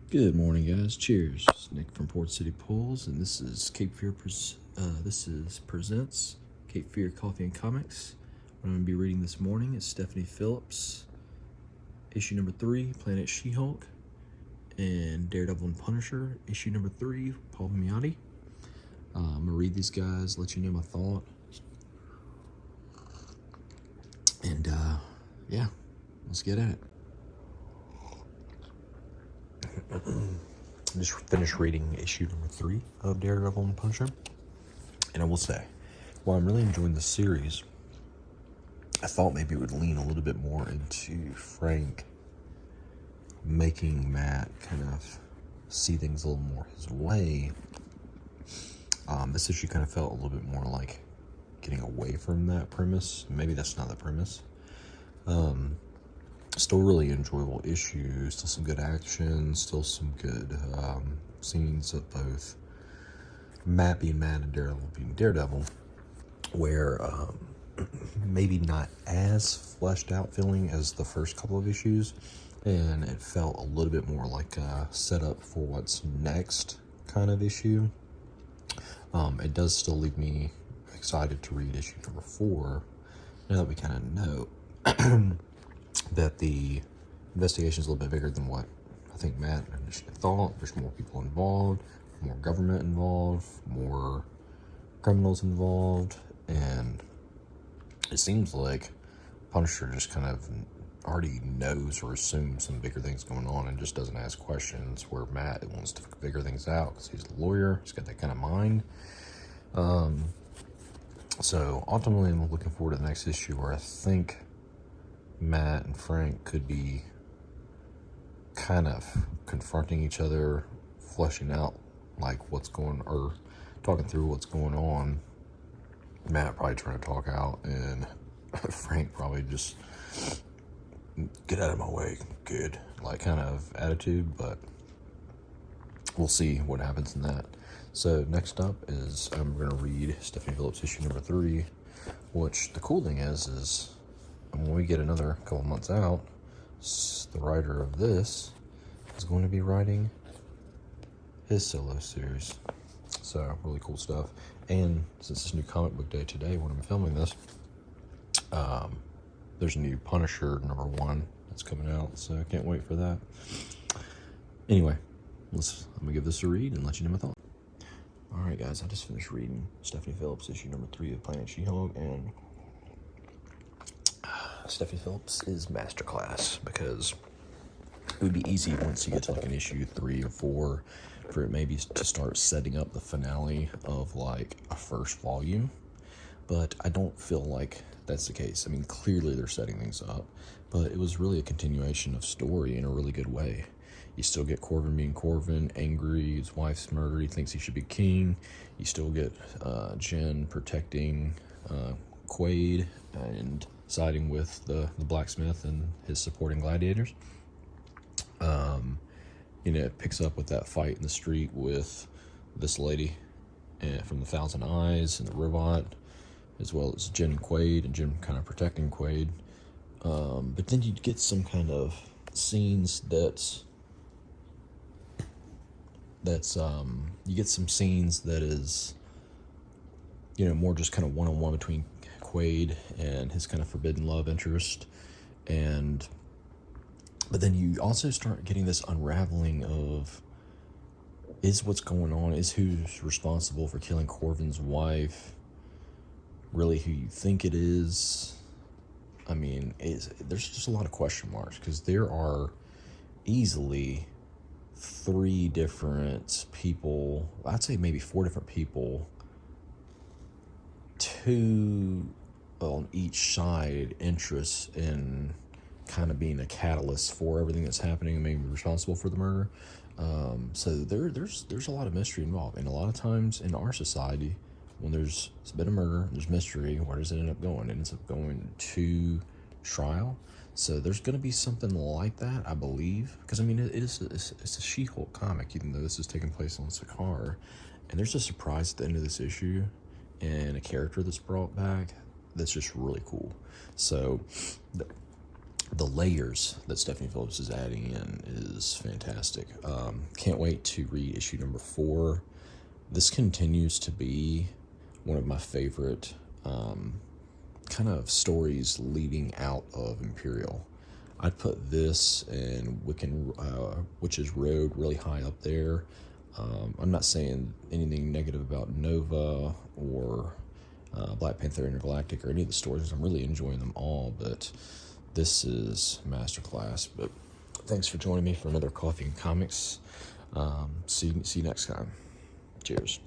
Good morning, guys. Cheers. It's Nick from Port City Pulls, and this is Cape Fear. Presents Cape Fear Coffee and Comics. What I'm going to be reading this morning is Stephanie Phillips, issue number 3, Planet She-Hulk, and Daredevil and Punisher, issue number 3, Palmiotti. I'm going to read these guys, let you know my thought, and yeah, let's get at it. I just finished reading issue number 3 of Daredevil and Punisher, and I will say, while I'm really enjoying the series, I thought maybe it would lean a little bit more into Frank making Matt kind of see things a little more his way. This issue kind of felt a little bit more like getting away from that premise. Maybe that's not the premise. Still really enjoyable issue, still some good action, still some good scenes of both Matt being Matt and Daredevil being Daredevil, where maybe not as fleshed out feeling as the first couple of issues, and it felt a little bit more like a setup for what's next kind of issue. It does still leave me excited to read issue number 4, now that we kind of know that the investigation is a little bit bigger than what I think Matt initially thought. There's more people involved, more government involved, more criminals involved, and it seems like Punisher just kind of already knows or assumes some bigger things going on and just doesn't ask questions, where Matt wants to figure things out because he's a lawyer, he's got that kind of mind. So ultimately I'm looking forward to the next issue, where I think Matt and Frank could be kind of confronting each other, fleshing out like what's going, or talking through what's going on. Matt probably trying to talk out, and Frank probably just get out of my way, good, like kind of attitude, but we'll see what happens in that. So next up is I'm going to read Stephanie Phillips issue number 3, which the cool thing is when we get another couple months out, the writer of this is going to be writing his solo series. So really cool stuff. And since it's new comic book day today when I'm filming this, there's a new Punisher number 1 that's coming out, so I can't wait for that. Anyway, I'm gonna give this a read and let you know my thoughts. Alright guys, I just finished reading Stephanie Phillips issue number 3 of Planet She-Hulk, and Stephanie Phillips is masterclass, because it would be easy once you get to like an issue 3 or 4 for it maybe to start setting up the finale of like a first volume, but I don't feel like that's the case. I mean, clearly they're setting things up, but it was really a continuation of story in a really good way. You still get Corvin being Corvin, angry, his wife's murdered, he thinks he should be king. You still get Jen protecting Quaid and siding with the blacksmith and his supporting gladiators. It picks up with that fight in the street with this lady from the Thousand Eyes and the robot, as well as Jen and Quaid, and Jen kind of protecting Quaid. But then you get some kind of scenes you get some scenes that is, more just kind of one-on-one between Quaid and his kind of forbidden love interest, but then you also start getting this unraveling of, is what's going on, is who's responsible for killing Corvin's wife really who you think it is? I mean, there's just a lot of question marks, because there are easily 3 different people, I'd say maybe 4 different people, 2 on each side interests in kind of being a catalyst for everything that's happening and maybe responsible for the murder. So there's a lot of mystery involved, and a lot of times in our society, when there's a bit of murder, there's mystery, where does it end up going? It ends up going to trial. So there's going to be something like that, I believe, because I mean it's a She-Hulk comic, even though this is taking place on Sakaar, and there's a surprise at the end of this issue and a character that's brought back that's just really cool. So the layers that Stephanie Phillips is adding in is fantastic. Can't wait to read issue number 4. This continues to be one of my favorite kind of stories leading out of Imperial. I'd put this and Witch's Road really high up there. I'm not saying anything negative about Nova or Black Panther Intergalactic or any of the stories. I'm really enjoying them all, but this is masterclass. But thanks for joining me for another Coffee and Comics. See you next time. Cheers.